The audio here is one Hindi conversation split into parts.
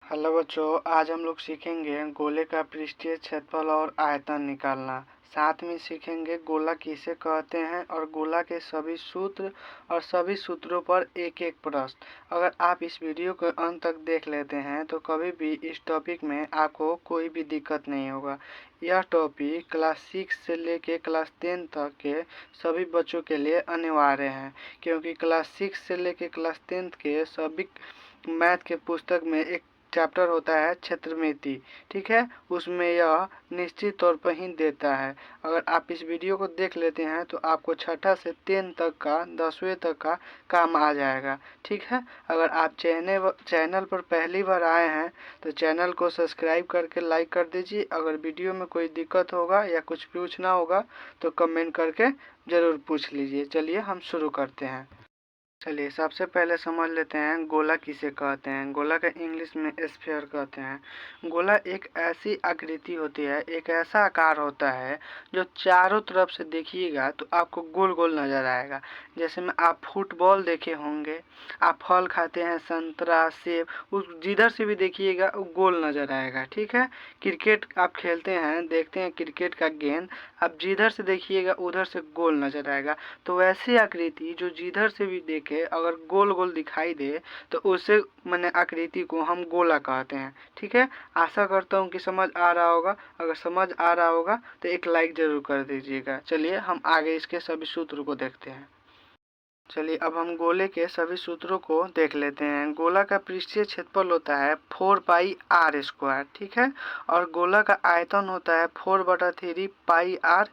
हेलो बच्चों, आज हम लोग सीखेंगे गोले का पृष्ठीय क्षेत्रफल और आयतन निकालना। साथ में सीखेंगे गोला किसे कहते हैं और गोला के सभी सूत्र और सभी सूत्रों पर एक एक प्रश्न। अगर आप इस वीडियो को अंत तक देख लेते हैं तो कभी भी इस टॉपिक में आपको कोई भी दिक्कत नहीं होगा। यह टॉपिक क्लास 6 से लेके क्लास 10 तक के सभी बच्चों के लिए अनिवार्य है, क्योंकि क्लास 6 से लेके क्लास 10 के सभी मैथ के पुस्तक में एक चैप्टर होता है क्षेत्रमिति। ठीक है, उसमें यह निश्चित तौर पर ही देता है। अगर आप इस वीडियो को देख लेते हैं तो आपको छठा से 10 तक का 10वीं तक का काम आ जाएगा। ठीक है, अगर आप चैनल पर पहली बार आए हैं तो चैनल को सब्सक्राइब करके लाइक कर दीजिए। अगर वीडियो में कोई दिक्कत होगा या कुछ पूछना होगा तो कमेंट करके ज़रूर पूछ लीजिए। चलिए हम शुरू करते हैं। चलिए सबसे पहले समझ लेते हैं गोला किसे कहते हैं। गोला का इंग्लिश में स्फीयर कहते हैं। गोला एक ऐसी आकृति होती है, एक ऐसा आकार होता है जो चारों तरफ से देखिएगा तो आपको गोल गोल नजर आएगा। जैसे में आप फुटबॉल देखे होंगे, आप फल खाते हैं, संतरा, सेब, उस जिधर से भी देखिएगा वो गोल नजर आएगा। ठीक है, क्रिकेट आप खेलते हैं, देखते हैं क्रिकेट का गेंद, आप जिधर से देखिएगा उधर से गोल नजर आएगा। तो वैसी आकृति जो जिधर से भी देखे अगर गोल गोल दिखाई दे तो उसे माने आकृति को हम गोला कहते हैं। ठीक है, आशा करता हूँ कि समझ आ रहा होगा। अगर समझ आ रहा होगा तो एक लाइक जरूर कर दीजिएगा। चलिए हम आगे इसके सभी सूत्र को देखते हैं। चलिए अब हम गोले के सभी सूत्रों को देख लेते हैं। गोला का पृष्ठीय क्षेत्रफल होता है 4πr²। ठीक है, और गोला का आयतन होता है 4/3πr³।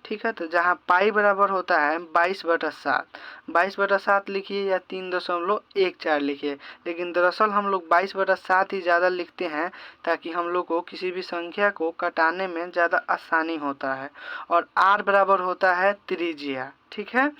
ठीक है, तो जहाँ पाई बराबर होता है 22/7, 22/7 लिखिए या 3.14 लिखिए, लेकिन दरअसल हम लोग 22/7 ही ज़्यादा लिखते हैं ताकि हम लोग को किसी भी संख्या को घटाने में ज़्यादा आसानी होता है। और r बराबर होता है त्रिज्या। ठीक है,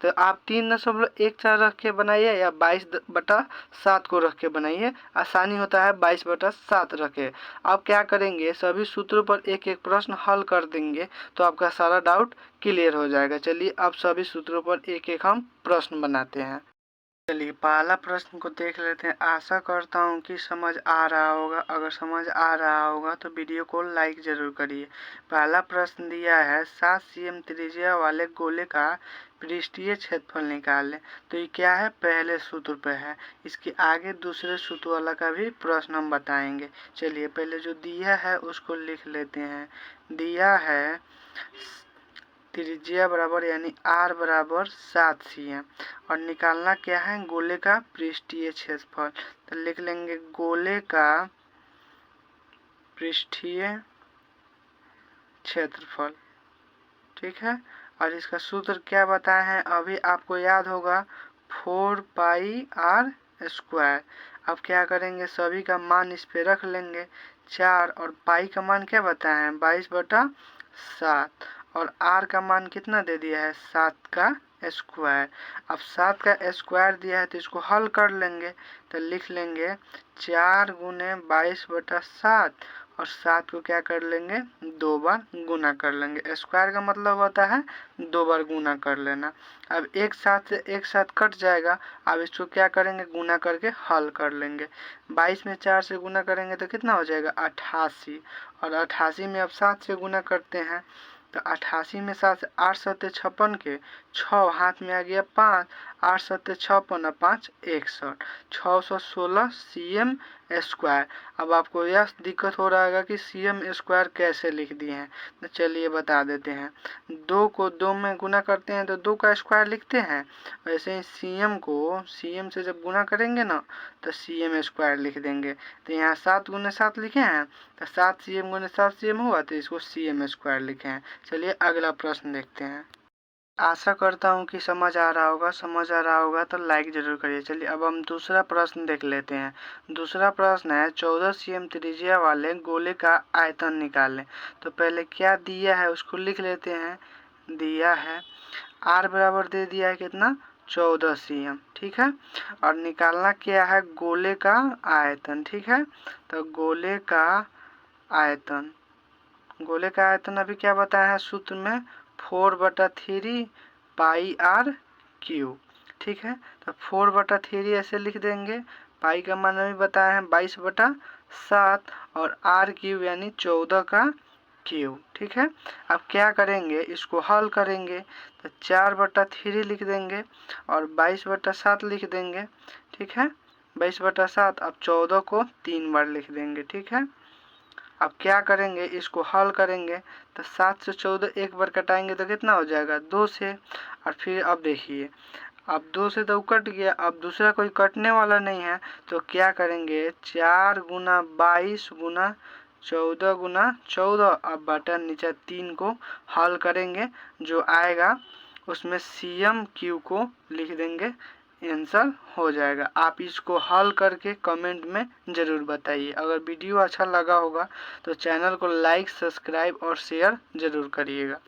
तो आप 3.14 रख के बनाइए या 22/7 को रख के बनाइए, आसानी होता है 22/7 रखे। अब क्या करेंगे, सभी सूत्रों पर एक एक प्रश्न हल कर देंगे तो आपका सारा डाउट क्लियर हो जाएगा। चलिए अब सभी सूत्रों पर एक एक हम प्रश्न बनाते हैं। चलिए पहला प्रश्न को देख लेते हैं। आशा करता हूँ कि समझ आ रहा होगा। अगर समझ आ रहा होगा तो वीडियो को लाइक जरूर करिए। पहला प्रश्न दिया है 7 cm त्रिज्या वाले गोले का पृष्ठीय क्षेत्रफल निकालें। तो ये क्या है, पहले सूत्र पे है। इसके आगे दूसरे सूत्र वाला का भी प्रश्न हम बताएंगे। चलिए पहले जो दिया है उसको लिख लेते हैं। दिया है त्रिज्या बराबर यानी r बराबर 7 cm और निकालना क्या है, गोले का पृष्ठीय क्षेत्रफल। तो लिख लेंगे गोले का पृष्ठीय क्षेत्रफल। ठीक है, और इसका सूत्र क्या बताए हैं अभी आपको याद होगा, 4πr²। अब क्या करेंगे, सभी का मान इस पे रख लेंगे। 4 और पाई का मान क्या बताए हैं 22/7 और r का मान कितना दे दिया है 7 का स्क्वायर। अब 7 का स्क्वायर दिया है तो इसको हल कर लेंगे। तो लिख लेंगे 4 गुने 22/7 और 7 को क्या कर लेंगे 2 बार गुना कर लेंगे। स्क्वायर का मतलब होता है 2 बार गुना कर लेना। अब एक साथ से एक साथ कट जाएगा। अब इसको क्या करेंगे, गुना करके हल कर लेंगे। 22 में 4 से गुना करेंगे तो कितना हो जाएगा 88, और 88 में अब 7 से गुना करते हैं तो 88 में 7 से 8 7 56 के 6 हाथ में आ गया 5, 8 7 56 और 5 61, 616 cm स्क्वायर। अब आपको यह दिक्कत हो रहा है कि cm स्क्वायर कैसे लिख दिए हैं, तो चलिए बता देते हैं। 2 को 2 में गुना करते हैं तो 2 का स्क्वायर लिखते हैं। वैसे ही cm को cm से जब गुना करेंगे ना तो cm स्क्वायर लिख देंगे। तो यहाँ 7 गुने 7 लिखे हैं तो 7 cm गुने 7 cm हुआ तो इसको cm स्क्वायर लिखे हैं। चलिए अगला प्रश्न देखते हैं। आशा करता हूँ कि समझ आ रहा होगा। समझ आ रहा होगा तो लाइक जरूर करिए। चलिए अब हम दूसरा प्रश्न देख लेते हैं। दूसरा प्रश्न है 14 cm त्रिज्या वाले गोले का आयतन निकालें। तो पहले क्या दिया है उसको लिख लेते हैं। दिया है r बराबर दे दिया है कितना 14 cm। ठीक है, और निकालना क्या है, गोले का आयतन। ठीक है, तो गोले का आयतन, गोले का आयतन अभी क्या बताया है सूत्र में 4/3πr³। ठीक है, तो 4/3 ऐसे लिख देंगे, पाई का मान अभी बताया है 22/7 और आर क्यूब यानी 14 का क्यूब। ठीक है, अब क्या करेंगे, इसको हल करेंगे तो 4/3 लिख देंगे और 22/7 लिख देंगे। ठीक है, 22/7, अब 14 को 3 बार लिख देंगे। ठीक है, अब क्या करेंगे, इसको हल करेंगे तो 7 से 14 एक बार कटाएंगे तो कितना हो जाएगा, 2 से। और फिर अब देखिए, अब 2 से तो कट गया, अब दूसरा कोई कटने वाला नहीं है तो क्या करेंगे, 4 गुना 22 गुना 14 गुना 14, अब बटन नीचे 3 को हल करेंगे, जो आएगा उसमें CM Q को लिख देंगे, आंसर हो जाएगा। आप इसको हल करके कमेंट में ज़रूर बताइए। अगर वीडियो अच्छा लगा होगा तो चैनल को लाइक, सब्सक्राइब और शेयर ज़रूर करिएगा।